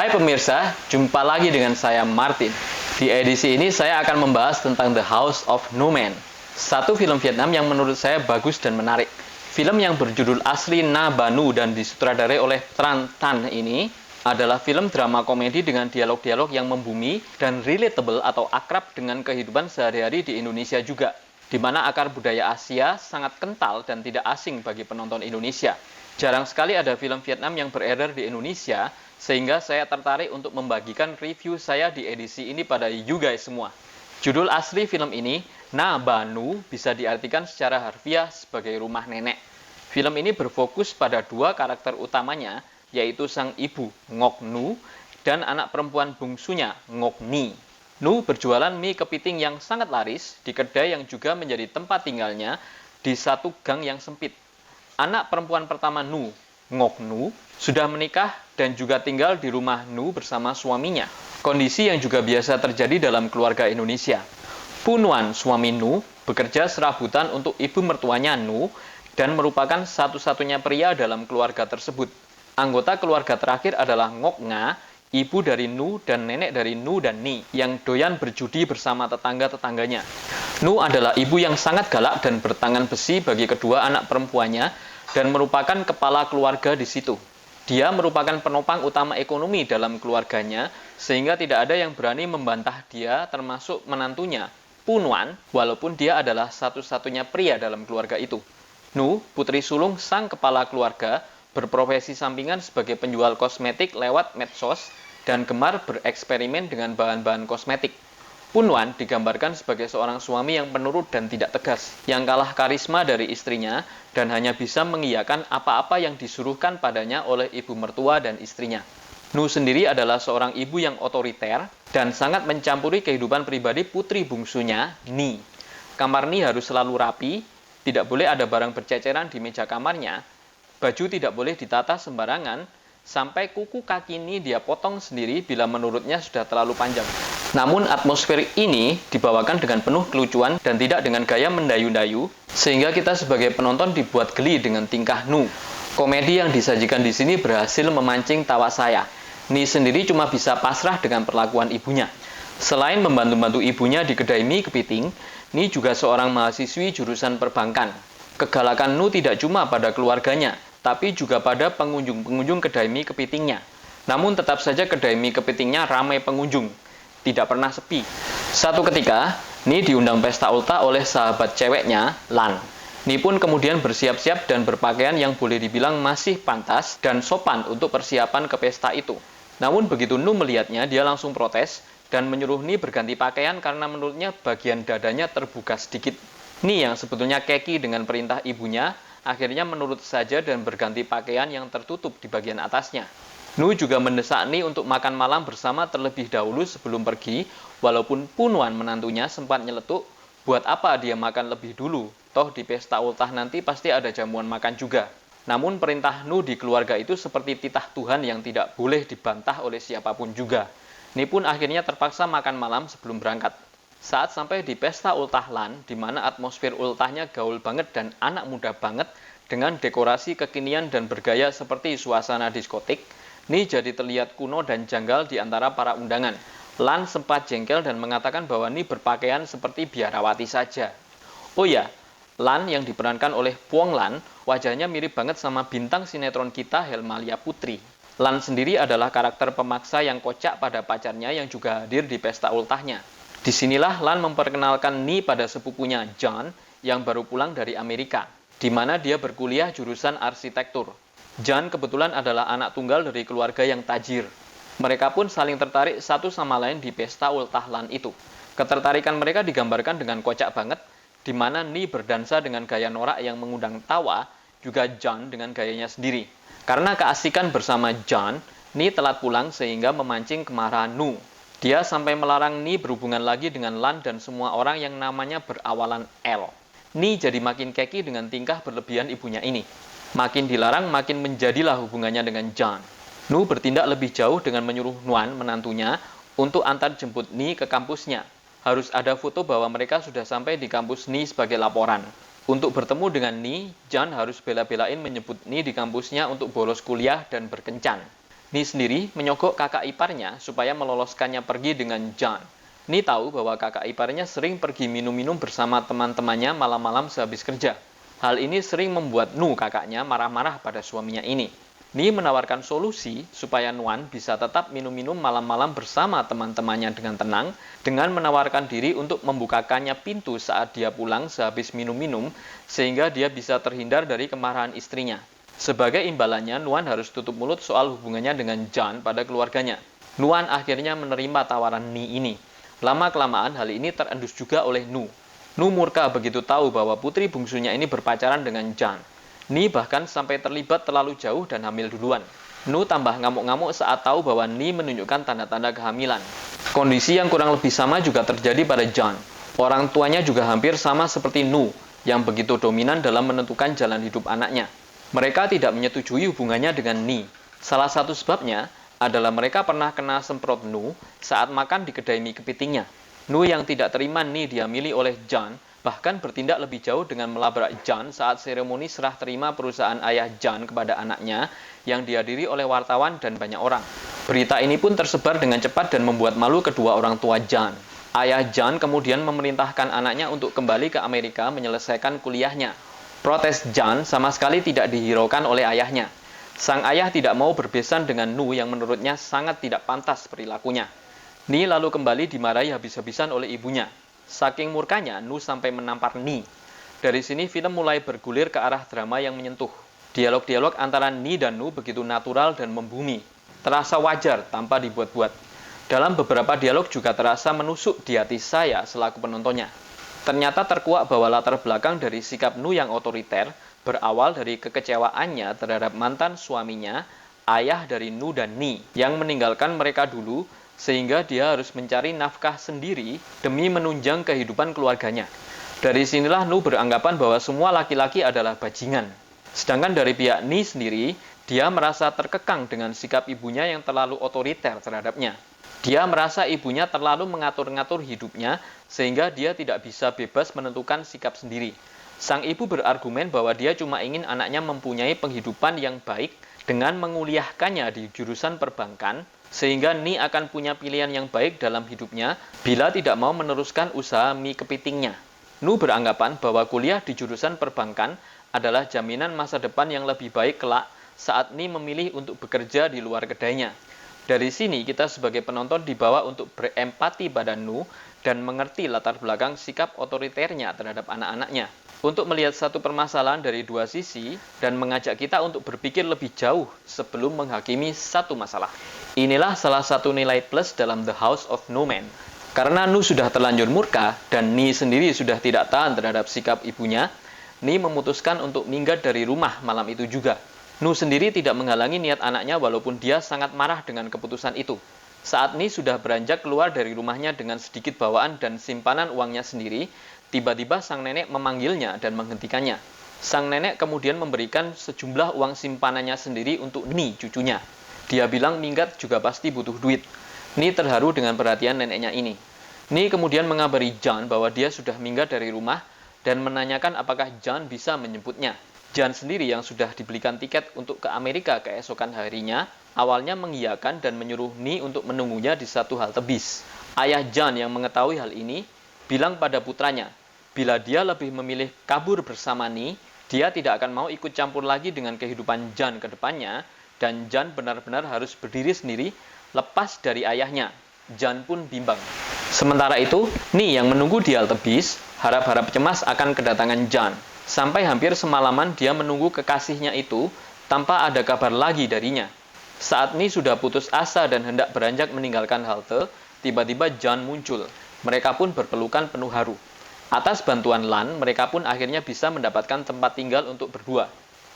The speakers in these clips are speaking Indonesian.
Hai pemirsa, jumpa lagi dengan saya Martin. Di edisi ini saya akan membahas tentang The House of No Man, satu film Vietnam yang menurut saya bagus dan menarik. Film yang berjudul asli Na Ba Nu dan disutradarai oleh Tran Tan ini adalah film drama komedi dengan dialog-dialog yang membumi dan relatable atau akrab dengan kehidupan sehari-hari di Indonesia juga, di mana akar budaya Asia sangat kental dan tidak asing bagi penonton Indonesia. Jarang sekali ada film Vietnam yang beredar di Indonesia, sehingga saya tertarik untuk membagikan review saya di edisi ini pada you guys semua. Judul asli film ini, Na Ba Nu, bisa diartikan secara harfiah sebagai rumah nenek. Film ini berfokus pada dua karakter utamanya, yaitu sang ibu, Ngoc Nu, dan anak perempuan bungsunya, Ngoc Ni. Nu berjualan mie kepiting yang sangat laris di kedai yang juga menjadi tempat tinggalnya di satu gang yang sempit. Anak perempuan pertama Nu, Ngoc Nu, sudah menikah dan juga tinggal di rumah Nu bersama suaminya. Kondisi yang juga biasa terjadi dalam keluarga Indonesia. Pu Nuan, suami Nu, bekerja serabutan untuk ibu mertuanya Nu dan merupakan satu-satunya pria dalam keluarga tersebut. Anggota keluarga terakhir adalah Ngoc Nga, ibu dari Nu dan nenek dari Nu dan Ni, yang doyan berjudi bersama tetangga-tetangganya. Nu adalah ibu yang sangat galak dan bertangan besi bagi kedua anak perempuannya dan merupakan kepala keluarga di situ. Dia merupakan penopang utama ekonomi dalam keluarganya, sehingga tidak ada yang berani membantah dia termasuk menantunya, Pu Nuan, walaupun dia adalah satu-satunya pria dalam keluarga itu. Nu, putri sulung sang kepala keluarga, berprofesi sampingan sebagai penjual kosmetik lewat medsos dan gemar bereksperimen dengan bahan-bahan kosmetik. Pu Nuan digambarkan sebagai seorang suami yang penurut dan tidak tegas, yang kalah karisma dari istrinya dan hanya bisa mengiyakan apa-apa yang disuruhkan padanya oleh ibu mertua dan istrinya. Nu sendiri adalah seorang ibu yang otoriter dan sangat mencampuri kehidupan pribadi putri bungsunya, Ni. Kamar Ni harus selalu rapi, tidak boleh ada barang berceceran di meja kamarnya, baju tidak boleh ditata sembarangan, sampai kuku kaki Ni dia potong sendiri bila menurutnya sudah terlalu panjang. Namun atmosfer ini dibawakan dengan penuh kelucuan dan tidak dengan gaya mendayu-dayu, sehingga kita sebagai penonton dibuat geli dengan tingkah Nu. Komedi yang disajikan di sini berhasil memancing tawa saya. Ni sendiri cuma bisa pasrah dengan perlakuan ibunya. Selain membantu-bantu ibunya di kedai mie kepiting, Ni juga seorang mahasiswi jurusan perbankan. Kegalakan Nu tidak cuma pada keluarganya, tapi juga pada pengunjung-pengunjung kedai mie kepitingnya. Namun tetap saja kedai mie kepitingnya ramai pengunjung. Tidak pernah sepi. Satu ketika, Ni diundang pesta ultah oleh sahabat ceweknya, Lan. Ni pun kemudian bersiap-siap dan berpakaian yang boleh dibilang masih pantas dan sopan untuk persiapan ke pesta itu. Namun begitu Nu melihatnya, dia langsung protes dan menyuruh Ni berganti pakaian karena menurutnya bagian dadanya terbuka sedikit. Ni yang sebetulnya keki dengan perintah ibunya, akhirnya menurut saja dan berganti pakaian yang tertutup di bagian atasnya. Nu juga mendesak Ni untuk makan malam bersama terlebih dahulu sebelum pergi, walaupun Pu Nuan menantunya sempat nyeletuk, buat apa dia makan lebih dulu, toh di pesta ultah nanti pasti ada jamuan makan juga. Namun perintah Nu di keluarga itu seperti titah Tuhan yang tidak boleh dibantah oleh siapapun juga. Ni pun akhirnya terpaksa makan malam sebelum berangkat. Saat sampai di pesta ultah Lan, di mana atmosfer ultahnya gaul banget dan anak muda banget, dengan dekorasi kekinian dan bergaya seperti suasana diskotik, Ni jadi terlihat kuno dan janggal di antara para undangan. Lan sempat jengkel dan mengatakan bahwa Ni berpakaian seperti biarawati saja. Oh ya, Lan yang diperankan oleh Puong Lan, wajahnya mirip banget sama bintang sinetron kita Helmalia Putri. Lan sendiri adalah karakter pemaksa yang kocak pada pacarnya yang juga hadir di pesta ultahnya. Disinilah Lan memperkenalkan Ni pada sepupunya John yang baru pulang dari Amerika, di mana dia berkuliah jurusan arsitektur. John kebetulan adalah anak tunggal dari keluarga yang tajir. Mereka pun saling tertarik satu sama lain di pesta ultah Lan itu. Ketertarikan mereka digambarkan dengan kocak banget, di mana Ni berdansa dengan gaya norak yang mengundang tawa, juga John dengan gayanya sendiri. Karena keasikan bersama John, Ni telat pulang sehingga memancing kemarahan Nu. Dia sampai melarang Ni berhubungan lagi dengan Lan dan semua orang yang namanya berawalan L. Ni jadi makin keki dengan tingkah berlebihan ibunya ini. Makin dilarang, makin menjadilah hubungannya dengan John. Nu bertindak lebih jauh dengan menyuruh Nuan, menantunya, untuk antar jemput Ni ke kampusnya. Harus ada foto bahwa mereka sudah sampai di kampus Ni sebagai laporan. Untuk bertemu dengan Ni, John harus bela-belain menyebut Ni di kampusnya untuk bolos kuliah dan berkencan. Ni sendiri menyogok kakak iparnya supaya meloloskannya pergi dengan John. Ni tahu bahwa kakak iparnya sering pergi minum-minum bersama teman-temannya malam-malam sehabis kerja. Hal ini sering membuat Nu kakaknya marah-marah pada suaminya ini. Ni menawarkan solusi supaya Nuan bisa tetap minum-minum malam-malam bersama teman-temannya dengan tenang, dengan menawarkan diri untuk membukakannya pintu saat dia pulang sehabis minum-minum, sehingga dia bisa terhindar dari kemarahan istrinya. Sebagai imbalannya, Nuan harus tutup mulut soal hubungannya dengan John pada keluarganya. Nuan akhirnya menerima tawaran Ni ini. Lama-kelamaan hal ini terendus juga oleh Nu. Nu murka begitu tahu bahwa putri bungsunya ini berpacaran dengan John. Ni bahkan sampai terlibat terlalu jauh dan hamil duluan. Nu tambah ngamuk-ngamuk saat tahu bahwa Ni menunjukkan tanda-tanda kehamilan. Kondisi yang kurang lebih sama juga terjadi pada John. Orang tuanya juga hampir sama seperti Nu, yang begitu dominan dalam menentukan jalan hidup anaknya. Mereka tidak menyetujui hubungannya dengan Ni. Salah satu sebabnya adalah mereka pernah kena semprot Nu saat makan di kedai mie kepitingnya. Nu yang tidak terima Ni diamili oleh John bahkan bertindak lebih jauh dengan melabrak John saat seremoni serah terima perusahaan ayah John kepada anaknya yang dihadiri oleh wartawan dan banyak orang. Berita ini pun tersebar dengan cepat dan membuat malu kedua orang tua John. Ayah John kemudian memerintahkan anaknya untuk kembali ke Amerika menyelesaikan kuliahnya. Protes John sama sekali tidak dihiraukan oleh ayahnya. Sang ayah tidak mau berbesan dengan Nu yang menurutnya sangat tidak pantas perilakunya. Ni lalu kembali dimarahi habis-habisan oleh ibunya. Saking murkanya, Nu sampai menampar Ni. Dari sini film mulai bergulir ke arah drama yang menyentuh. Dialog-dialog antara Ni dan Nu begitu natural dan membumi. Terasa wajar tanpa dibuat-buat. Dalam beberapa dialog juga terasa menusuk di hati saya selaku penontonnya. Ternyata terkuak bahwa latar belakang dari sikap Nu yang otoriter berawal dari kekecewaannya terhadap mantan suaminya, ayah dari Nu dan Ni, yang meninggalkan mereka dulu sehingga dia harus mencari nafkah sendiri demi menunjang kehidupan keluarganya. Dari sinilah Nu beranggapan bahwa semua laki-laki adalah bajingan. Sedangkan dari pihak Ni sendiri, dia merasa terkekang dengan sikap ibunya yang terlalu otoriter terhadapnya. Dia merasa ibunya terlalu mengatur-ngatur hidupnya sehingga dia tidak bisa bebas menentukan sikap sendiri. Sang ibu berargumen bahwa dia cuma ingin anaknya mempunyai penghidupan yang baik dengan menguliahkannya di jurusan perbankan, sehingga Ni akan punya pilihan yang baik dalam hidupnya bila tidak mau meneruskan usaha mie kepitingnya. Nu beranggapan bahwa kuliah di jurusan perbankan adalah jaminan masa depan yang lebih baik kelak saat Ni memilih untuk bekerja di luar kedainya. Dari sini kita sebagai penonton dibawa untuk berempati pada Nu dan mengerti latar belakang sikap otoriternya terhadap anak-anaknya. Untuk melihat satu permasalahan dari dua sisi dan mengajak kita untuk berpikir lebih jauh sebelum menghakimi satu masalah. Inilah salah satu nilai plus dalam The House of No Man. Karena Nu sudah terlanjur murka dan Ni sendiri sudah tidak tahan terhadap sikap ibunya, Ni memutuskan untuk minggat dari rumah malam itu juga. Nu sendiri tidak menghalangi niat anaknya walaupun dia sangat marah dengan keputusan itu. Saat Ni sudah beranjak keluar dari rumahnya dengan sedikit bawaan dan simpanan uangnya sendiri, tiba-tiba sang nenek memanggilnya dan menghentikannya. Sang nenek kemudian memberikan sejumlah uang simpanannya sendiri untuk Ni, cucunya. Dia bilang minggat juga pasti butuh duit. Ni terharu dengan perhatian neneknya ini. Ni kemudian mengabari John bahwa dia sudah minggat dari rumah dan menanyakan apakah John bisa menjemputnya. John sendiri yang sudah dibelikan tiket untuk ke Amerika keesokan harinya, awalnya mengiyakan dan menyuruh Ni untuk menunggunya di satu halte bis. Ayah John yang mengetahui hal ini, bilang pada putranya, bila dia lebih memilih kabur bersama Ni, dia tidak akan mau ikut campur lagi dengan kehidupan John ke depannya, dan John benar-benar harus berdiri sendiri, lepas dari ayahnya. John pun bimbang. Sementara itu, Ni yang menunggu di halte bis, harap-harap cemas akan kedatangan John. Sampai hampir semalaman dia menunggu kekasihnya itu tanpa ada kabar lagi darinya. Saat Ni sudah putus asa dan hendak beranjak meninggalkan halte, tiba-tiba John muncul. Mereka pun berpelukan penuh haru. Atas bantuan Lan, mereka pun akhirnya bisa mendapatkan tempat tinggal untuk berdua.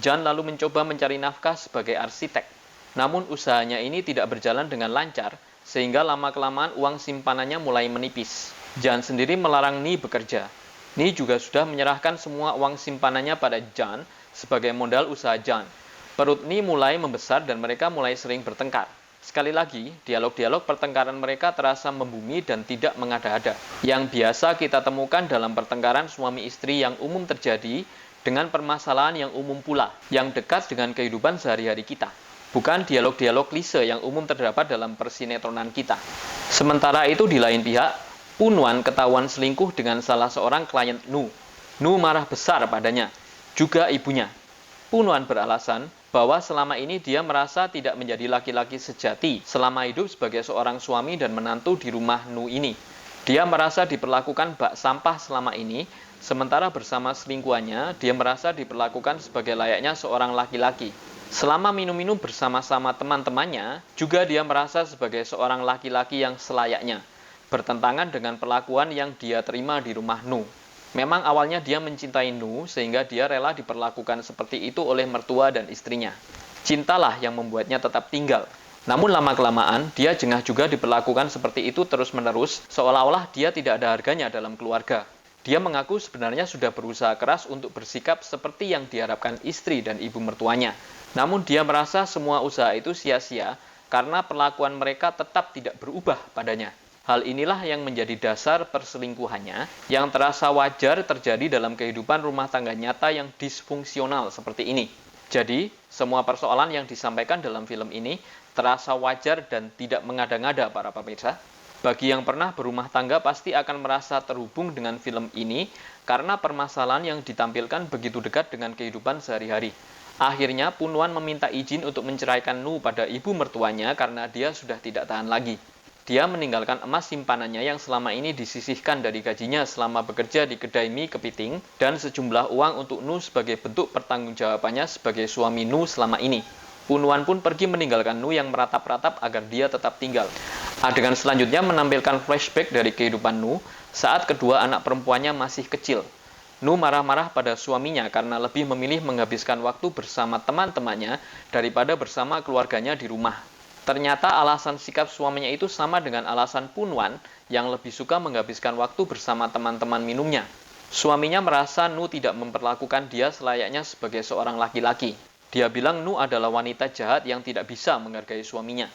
John lalu mencoba mencari nafkah sebagai arsitek. Namun usahanya ini tidak berjalan dengan lancar, sehingga lama-kelamaan uang simpanannya mulai menipis. John sendiri melarang Ni bekerja. Ni juga sudah menyerahkan semua uang simpanannya pada John sebagai modal usaha John. Perut Ni mulai membesar dan mereka mulai sering bertengkar. Sekali lagi, dialog-dialog pertengkaran mereka terasa membumi dan tidak mengada-ada. Yang biasa kita temukan dalam pertengkaran suami istri yang umum terjadi dengan permasalahan yang umum pula, yang dekat dengan kehidupan sehari-hari kita. bukan dialog-dialog klise yang umum terdapat dalam persinetronan kita. Sementara itu di lain pihak, Punwan ketahuan selingkuh dengan salah seorang klien Nu. Nu marah besar padanya, juga ibunya. Punwan beralasan bahwa selama ini dia merasa tidak menjadi laki-laki sejati selama hidup sebagai seorang suami dan menantu di rumah Nu ini. Dia merasa diperlakukan bak sampah selama ini, sementara bersama selingkuhannya, dia merasa diperlakukan sebagai layaknya seorang laki-laki. Selama minum-minum bersama-sama teman-temannya, juga dia merasa sebagai seorang laki-laki yang selayaknya, bertentangan dengan perlakuan yang dia terima di rumah Nu. Memang awalnya dia mencintai Nu, sehingga dia rela diperlakukan seperti itu oleh mertua dan istrinya. Cintalah yang membuatnya tetap tinggal. Namun lama-kelamaan, dia jengah juga diperlakukan seperti itu terus-menerus, seolah-olah dia tidak ada harganya dalam keluarga. Dia mengaku sebenarnya sudah berusaha keras untuk bersikap seperti yang diharapkan istri dan ibu mertuanya. Namun dia merasa semua usaha itu sia-sia karena perlakuan mereka tetap tidak berubah padanya. Hal inilah yang menjadi dasar perselingkuhannya yang terasa wajar terjadi dalam kehidupan rumah tangga nyata yang disfungsional seperti ini. Jadi, semua persoalan yang disampaikan dalam film ini terasa wajar dan tidak mengada-ngada para pemirsa. Bagi yang pernah berumah tangga pasti akan merasa terhubung dengan film ini karena permasalahan yang ditampilkan begitu dekat dengan kehidupan sehari-hari. Akhirnya, Punwan meminta izin untuk menceraikan Nu pada ibu mertuanya karena dia sudah tidak tahan lagi. Dia meninggalkan emas simpanannya yang selama ini disisihkan dari gajinya selama bekerja di kedai mie kepiting dan sejumlah uang untuk Nu sebagai bentuk pertanggungjawabannya sebagai suami Nu selama ini. Punwan pun pergi meninggalkan Nu yang meratap-ratap agar dia tetap tinggal. Adegan selanjutnya menampilkan flashback dari kehidupan Nu saat kedua anak perempuannya masih kecil. Nu marah-marah pada suaminya karena lebih memilih menghabiskan waktu bersama teman-temannya daripada bersama keluarganya di rumah. Ternyata alasan sikap suaminya itu sama dengan alasan Punwan yang lebih suka menghabiskan waktu bersama teman-teman minumnya. Suaminya merasa Nu tidak memperlakukan dia selayaknya sebagai seorang laki-laki. Dia bilang Nu adalah wanita jahat yang tidak bisa menghargai suaminya.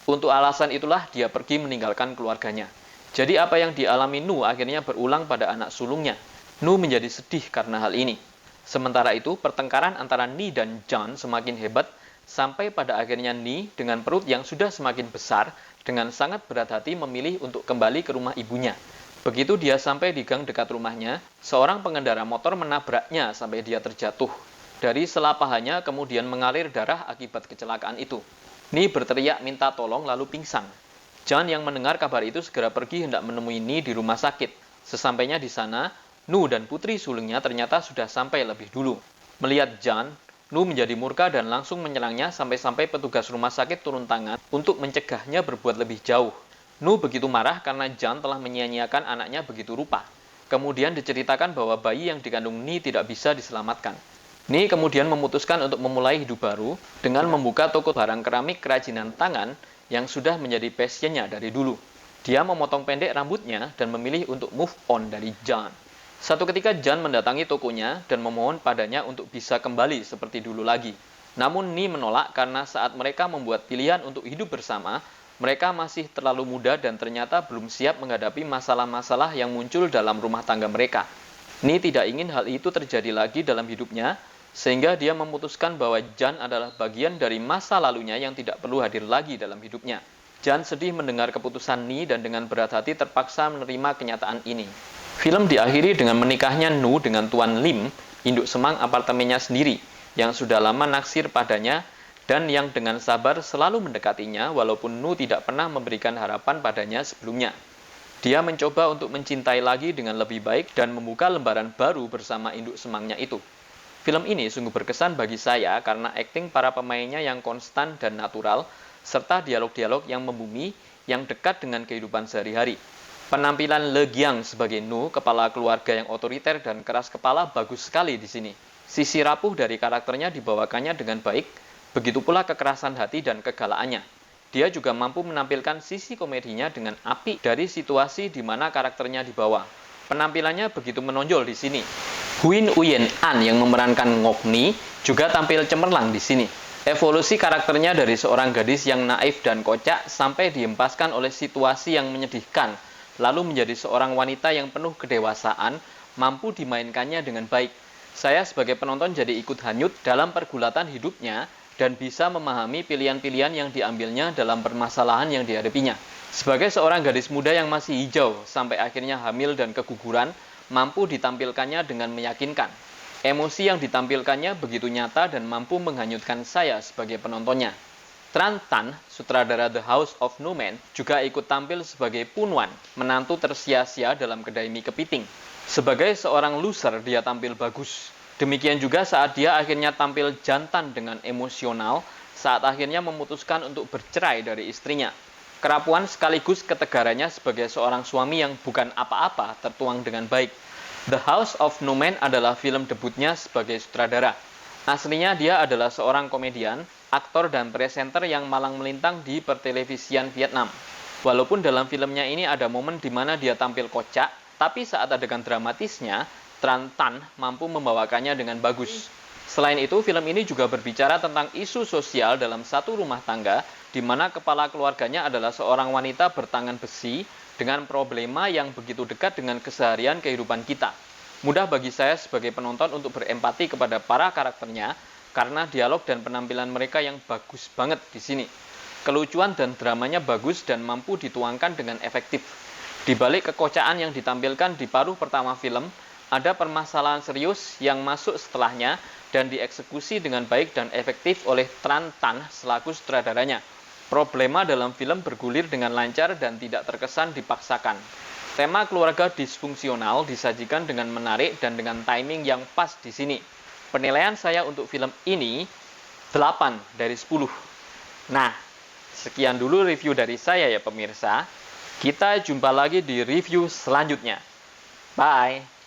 Untuk alasan itulah dia pergi meninggalkan keluarganya. Jadi apa yang dialami Nu akhirnya berulang pada anak sulungnya. Nu menjadi sedih karena hal ini. Sementara itu, pertengkaran antara Ni dan John semakin hebat sampai pada akhirnya Ni dengan perut yang sudah semakin besar dengan sangat berat hati memilih untuk kembali ke rumah ibunya. Begitu dia sampai di gang dekat rumahnya, seorang pengendara motor menabraknya sampai dia terjatuh. Dari sela pahannya kemudian mengalir darah akibat kecelakaan itu. Ni berteriak minta tolong lalu pingsan. John yang mendengar kabar itu segera pergi hendak menemui Ni di rumah sakit. Sesampainya di sana, Nu dan putri sulungnya ternyata sudah sampai lebih dulu. Melihat John, Nu menjadi murka dan langsung menyerangnya sampai-sampai petugas rumah sakit turun tangan untuk mencegahnya berbuat lebih jauh. Nu begitu marah karena John telah menyia-nyiakan anaknya begitu rupa. Kemudian diceritakan bahwa bayi yang dikandung Ni tidak bisa diselamatkan. Ni kemudian memutuskan untuk memulai hidup baru dengan membuka toko barang keramik kerajinan tangan yang sudah menjadi passionnya dari dulu. Dia memotong pendek rambutnya dan memilih untuk move on dari John. Satu ketika John mendatangi tokonya dan memohon padanya untuk bisa kembali seperti dulu lagi. Namun Ni menolak karena saat mereka membuat pilihan untuk hidup bersama, mereka masih terlalu muda dan ternyata belum siap menghadapi masalah-masalah yang muncul dalam rumah tangga mereka. Ni tidak ingin hal itu terjadi lagi dalam hidupnya, sehingga dia memutuskan bahwa John adalah bagian dari masa lalunya yang tidak perlu hadir lagi dalam hidupnya. John sedih mendengar keputusan Ni dan dengan berat hati terpaksa menerima kenyataan ini. Film diakhiri dengan menikahnya Nu dengan Tuan Lim, induk semang apartemennya sendiri, yang sudah lama naksir padanya dan yang dengan sabar selalu mendekatinya walaupun Nu tidak pernah memberikan harapan padanya sebelumnya. Dia mencoba untuk mencintai lagi dengan lebih baik dan membuka lembaran baru bersama induk semangnya itu. Film ini sungguh berkesan bagi saya karena akting para pemainnya yang konstan dan natural, serta dialog-dialog yang membumi yang dekat dengan kehidupan sehari-hari. Penampilan Le Giang sebagai Nu, kepala keluarga yang otoriter dan keras kepala, bagus sekali di sini. Sisi rapuh dari karakternya dibawakannya dengan baik, begitu pula kekerasan hati dan kegalaannya. Dia juga mampu menampilkan sisi komedinya dengan apik dari situasi di mana karakternya dibawa. Penampilannya begitu menonjol di sini. Huin Uyen An yang memerankan Ngok Ni juga tampil cemerlang di sini. Evolusi karakternya dari seorang gadis yang naif dan kocak sampai dihempaskan oleh situasi yang menyedihkan, lalu menjadi seorang wanita yang penuh kedewasaan, mampu dimainkannya dengan baik. Saya sebagai penonton jadi ikut hanyut dalam pergulatan hidupnya dan bisa memahami pilihan-pilihan yang diambilnya dalam permasalahan yang dihadapinya. Sebagai seorang gadis muda yang masih hijau sampai akhirnya hamil dan keguguran, mampu ditampilkannya dengan meyakinkan. Emosi yang ditampilkannya begitu nyata dan mampu menghanyutkan saya sebagai penontonnya. Tran Tan, sutradara The House of No Man, juga ikut tampil sebagai Pun Wan, menantu tersia-sia dalam kedai mie kepiting. Sebagai seorang loser, dia tampil bagus. Demikian juga saat dia akhirnya tampil jantan dengan emosional saat akhirnya memutuskan untuk bercerai dari istrinya. Kerapuan sekaligus ketegarannya sebagai seorang suami yang bukan apa-apa tertuang dengan baik. The House of No Man adalah film debutnya sebagai sutradara. Aslinya dia adalah seorang komedian, aktor dan presenter yang malang melintang di pertelevisian Vietnam. Walaupun dalam filmnya ini ada momen di mana dia tampil kocak, tapi saat adegan dramatisnya, Tran Tan mampu membawakannya dengan bagus. Selain itu, film ini juga berbicara tentang isu sosial dalam satu rumah tangga, di mana kepala keluarganya adalah seorang wanita bertangan besi dengan problema yang begitu dekat dengan keseharian kehidupan kita. Mudah bagi saya sebagai penonton untuk berempati kepada para karakternya, karena dialog dan penampilan mereka yang bagus banget di sini. Kelucuan dan dramanya bagus dan mampu dituangkan dengan efektif. Di balik kekocaan yang ditampilkan di paruh pertama film, ada permasalahan serius yang masuk setelahnya dan dieksekusi dengan baik dan efektif oleh Tran Tan selaku sutradaranya. Problema dalam film bergulir dengan lancar dan tidak terkesan dipaksakan. Tema keluarga disfungsional disajikan dengan menarik dan dengan timing yang pas di sini. Penilaian saya untuk film ini 8 dari 10. Nah, sekian dulu review dari saya ya pemirsa. Kita jumpa lagi di review selanjutnya. Bye!